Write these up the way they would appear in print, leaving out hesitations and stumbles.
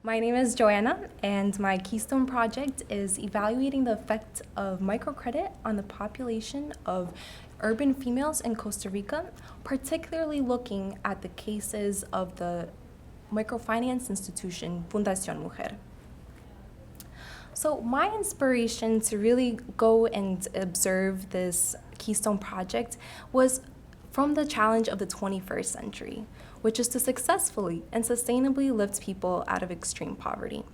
My name is Joanna, and my Keystone project is evaluating the effect of microcredit on the population of urban females in Costa Rica, particularly looking at the cases of the microfinance institution Fundación Mujer. So my inspiration to really go and observe this Keystone project was from the challenge of the 21st century, which is to successfully and sustainably lift people out of extreme poverty.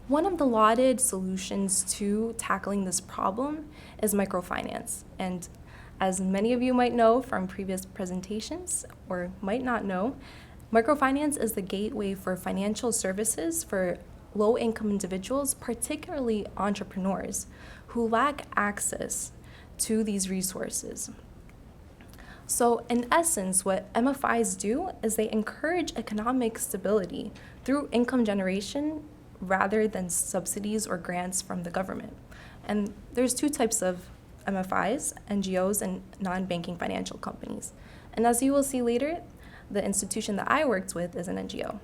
One of the lauded solutions to tackling this problem is microfinance. And as many of you might know from previous presentations, or might not know, microfinance is the gateway for financial services for low-income individuals, particularly entrepreneurs, who lack access to these resources. So in essence, what MFIs do is they encourage economic stability through income generation rather than subsidies or grants from the government. And there's two types of MFIs, NGOs and non-banking financial companies. And as you will see later, the institution that I worked with is an NGO.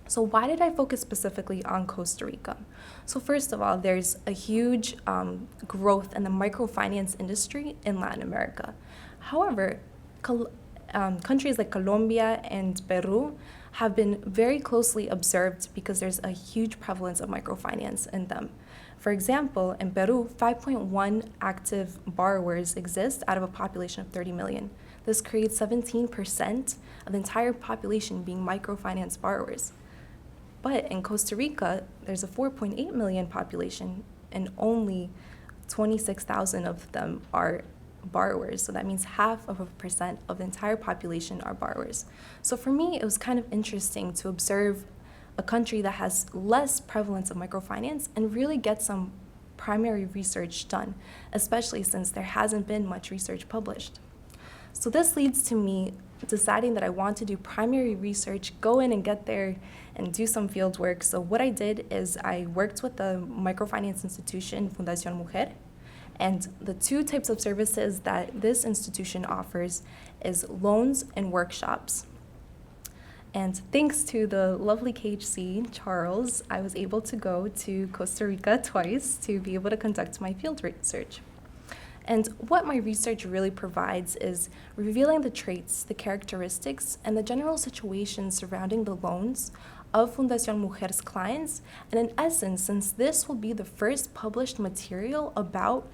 So why did I focus specifically on Costa Rica? So first of all, there's a huge growth in the microfinance industry in Latin America. However, countries like Colombia and Peru have been very closely observed because there's a huge prevalence of microfinance in them. For example, in Peru, 5.1 active borrowers exist out of a population of 30 million. This creates 17% of the entire population being microfinance borrowers. But in Costa Rica, there's a 4.8 million population and only 26,000 of them are borrowers. So that means 0.5% of the entire population are borrowers. So for me, it was kind of interesting to observe a country that has less prevalence of microfinance and really get some primary research done, especially since there hasn't been much research published. So this leads to me deciding that I want to do primary research, go in and get there and do some field work. So what I did is I worked with the microfinance institution Fundación Mujer, and the two types of services that this institution offers is loans and workshops. And thanks to the lovely KHC, Charles, I was able to go to Costa Rica twice to be able to conduct my field research. And what my research really provides is revealing the traits, the characteristics, and the general situations surrounding the loans of Fundación Mujer's clients. And in essence, since this will be the first published material about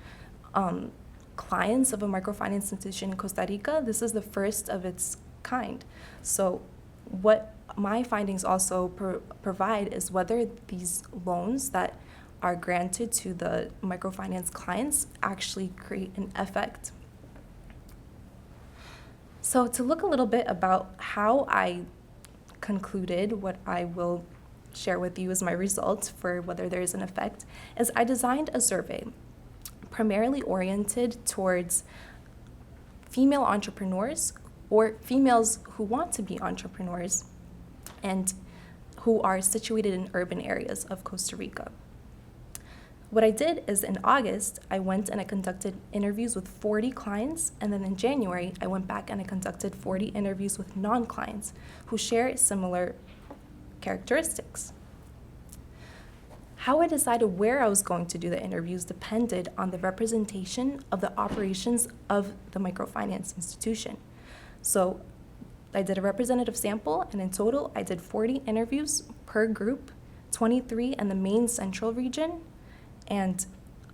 clients of a microfinance institution in Costa Rica, this is the first of its kind. So what my findings also provide is whether these loans that are granted to the microfinance clients actually create an effect. So to look a little bit about how I concluded what I will share with you as my results for whether there is an effect, is I designed a survey primarily oriented towards female entrepreneurs or females who want to be entrepreneurs and who are situated in urban areas of Costa Rica. What I did is in August, I went and I conducted interviews with 40 clients, and then in January, I went back and I conducted 40 interviews with non-clients who share similar characteristics. How I decided where I was going to do the interviews depended on the representation of the operations of the microfinance institution. So I did a representative sample, and in total, I did 40 interviews per group, 23 in the main central region, and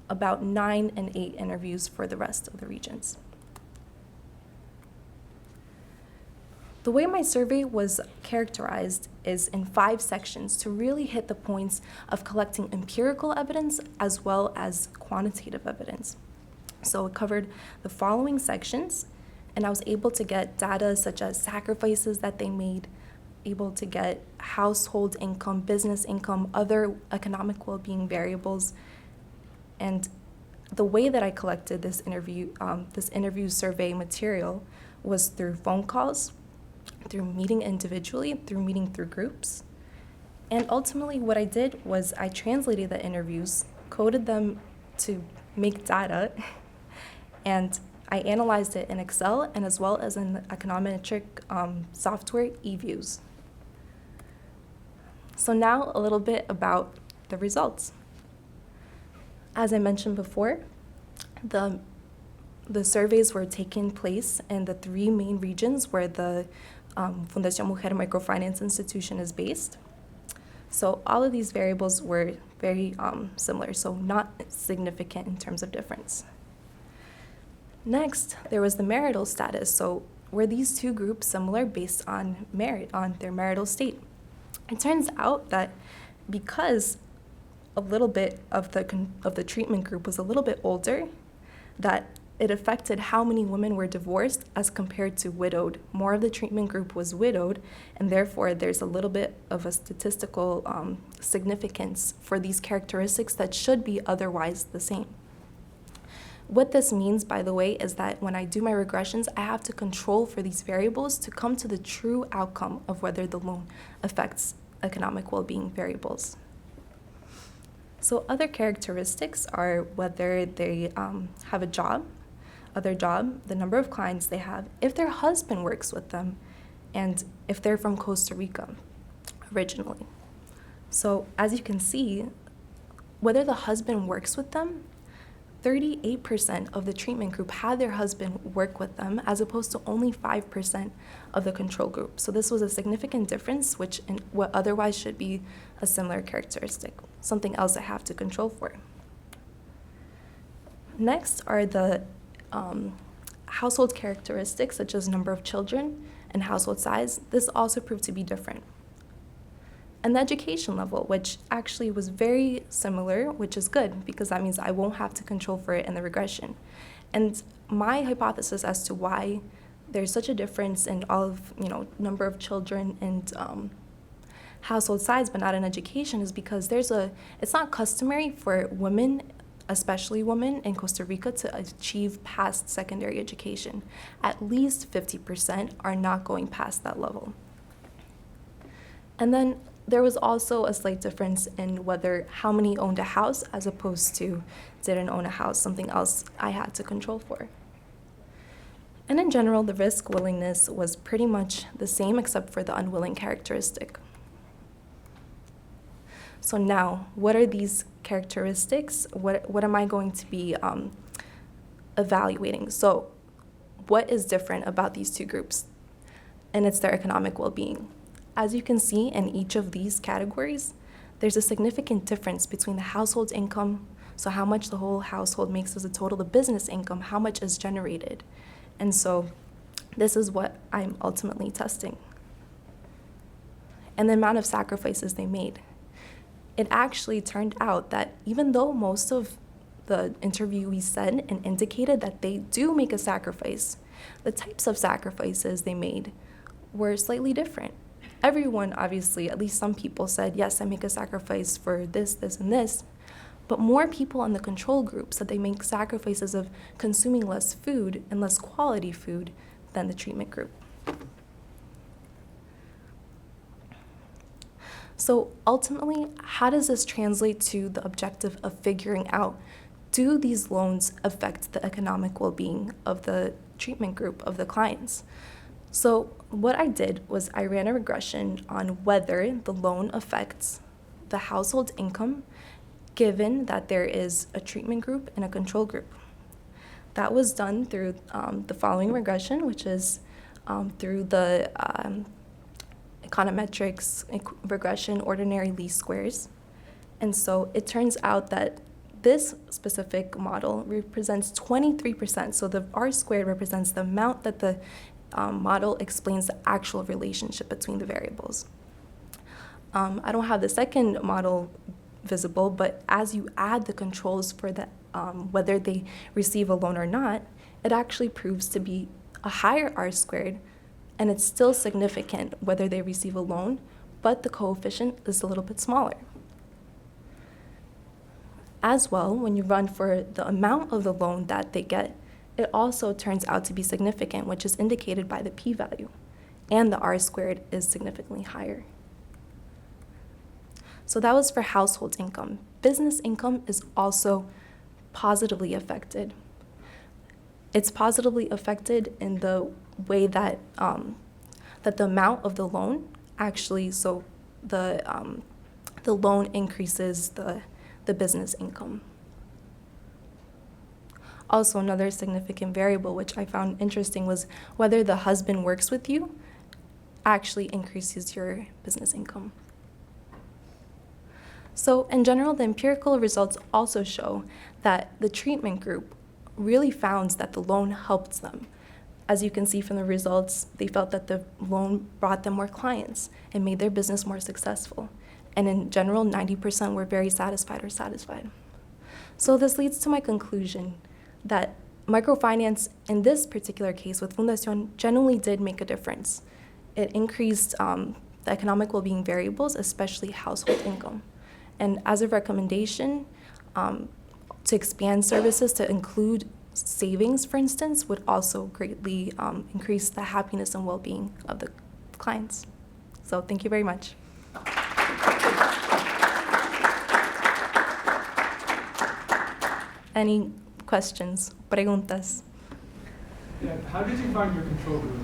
about 9 and 8 interviews for the rest of the regions. The way my survey was characterized is in 5 sections to really hit the points of collecting empirical evidence as well as quantitative evidence. So it covered the following sections, and I was able to get data such as sacrifices that they made, able to get household income, business income, other economic well-being variables. And the way that I collected this interview survey material was through phone calls, through meeting individually, through meeting through groups. And ultimately what I did was I translated the interviews, coded them to make data, and I analyzed it in Excel and as well as in the econometric software eViews. So now a little bit about the results. As I mentioned before, the surveys were taking place in the 3 main regions where the Fundación Mujer Microfinance Institution is based. So all of these variables were very similar, so not significant in terms of difference. Next, there was the marital status. So were these two groups similar based on their marital state? It turns out that because a little bit of the treatment group was a little bit older, that it affected how many women were divorced as compared to widowed. More of the treatment group was widowed, and therefore there's a little bit of a statistical significance for these characteristics that should be otherwise the same. What this means, by the way, is that when I do my regressions, I have to control for these variables to come to the true outcome of whether the loan affects economic well-being variables. So other characteristics are whether they have a job, the number of clients they have, if their husband works with them, and if they're from Costa Rica originally. So as you can see, whether the husband works with them, 38% of the treatment group had their husband work with them, as opposed to only 5% of the control group. So this was a significant difference, which in what otherwise should be a similar characteristic, something else I have to control for. Next are the household characteristics, such as number of children and household size. This also proved to be different. And the education level, which actually was very similar, which is good because that means I won't have to control for it in the regression. And my hypothesis as to why there's such a difference in all of, number of children and household size, but not in education, is because it's not customary for women, especially women in Costa Rica, to achieve past secondary education. At least 50% are not going past that level. And then there was also a slight difference in how many owned a house as opposed to didn't own a house, something else I had to control for. And in general, the risk willingness was pretty much the same except for the unwilling characteristic. So now, what are these characteristics? What am I going to be evaluating? So what is different about these two groups? And it's their economic well-being. As you can see in each of these categories, there's a significant difference between the household income, so how much the whole household makes as a total, the business income, how much is generated. And so this is what I'm ultimately testing. And the amount of sacrifices they made. It actually turned out that even though most of the interviewees said and indicated that they do make a sacrifice, the types of sacrifices they made were slightly different. Everyone, obviously, at least some people said, yes, I make a sacrifice for this, this, and this. But more people in the control group said they make sacrifices of consuming less food and less quality food than the treatment group. So ultimately, how does this translate to the objective of figuring out, do these loans affect the economic well-being of the treatment group, of the clients? So what I did was I ran a regression on whether the loan affects the household income given that there is a treatment group and a control group. That was done through the following regression, which is through the econometrics regression ordinary least squares. And so it turns out that this specific model represents 23%. So the R squared represents the amount that the model explains the actual relationship between the variables. I don't have the second model visible, but as you add the controls for the whether they receive a loan or not, it actually proves to be a higher R squared, and it's still significant whether they receive a loan, but the coefficient is a little bit smaller. As well, when you run for the amount of the loan that they get, it also turns out to be significant, which is indicated by the p-value, and the R squared is significantly higher. So that was for household income. Business income is also positively affected. It's positively affected in the way that that the amount of the loan actually, so the the loan increases the business income. Also, another significant variable, which I found interesting, was whether the husband works with you actually increases your business income. So in general, the empirical results also show that the treatment group really found that the loan helped them. As you can see from the results, they felt that the loan brought them more clients and made their business more successful. And in general, 90% were very satisfied or satisfied. So this leads to my conclusion that microfinance, in this particular case with Fundación, genuinely did make a difference. It increased the economic well-being variables, especially household income. And as a recommendation, to expand services to include savings, for instance, would also greatly increase the happiness and well-being of the clients. So thank you very much. Any questions, preguntas? Yeah, how did you find your control group?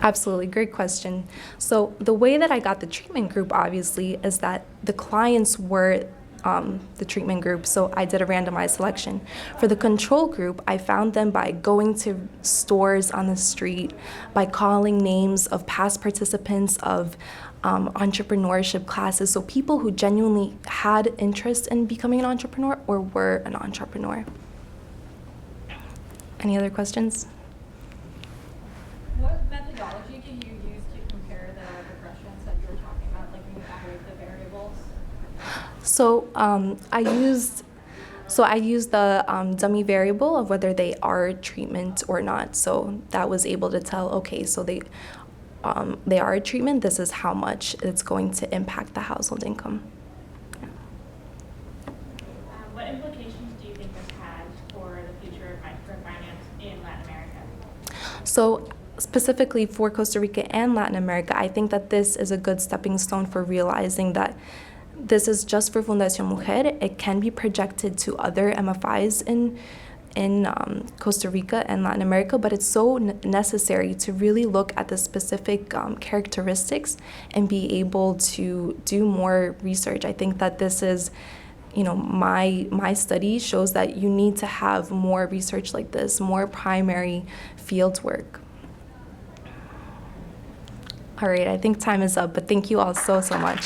Absolutely, great question. So the way that I got the treatment group, obviously, is that the clients were the treatment group, so I did a randomized selection. For the control group, I found them by going to stores on the street, by calling names of past participants of entrepreneurship classes, so people who genuinely had interest in becoming an entrepreneur or were an entrepreneur. Any other questions? What methodology do you use to compare the regressions that you were talking about, like when you aggregate the variables? So I used the dummy variable of whether they are treatment or not. So that was able to tell, okay, so they are a treatment. This is how much it's going to impact the household income. What implications do you think this has for the future of microfinance in Latin America? So specifically for Costa Rica and Latin America, I think that this is a good stepping stone for realizing that this is just for Fundación Mujer. It can be projected to other MFIs in Costa Rica and Latin America, but it's so necessary to really look at the specific characteristics and be able to do more research. I think that this is, my study shows that you need to have more research like this, more primary field work. All right, I think time is up, but thank you all so much.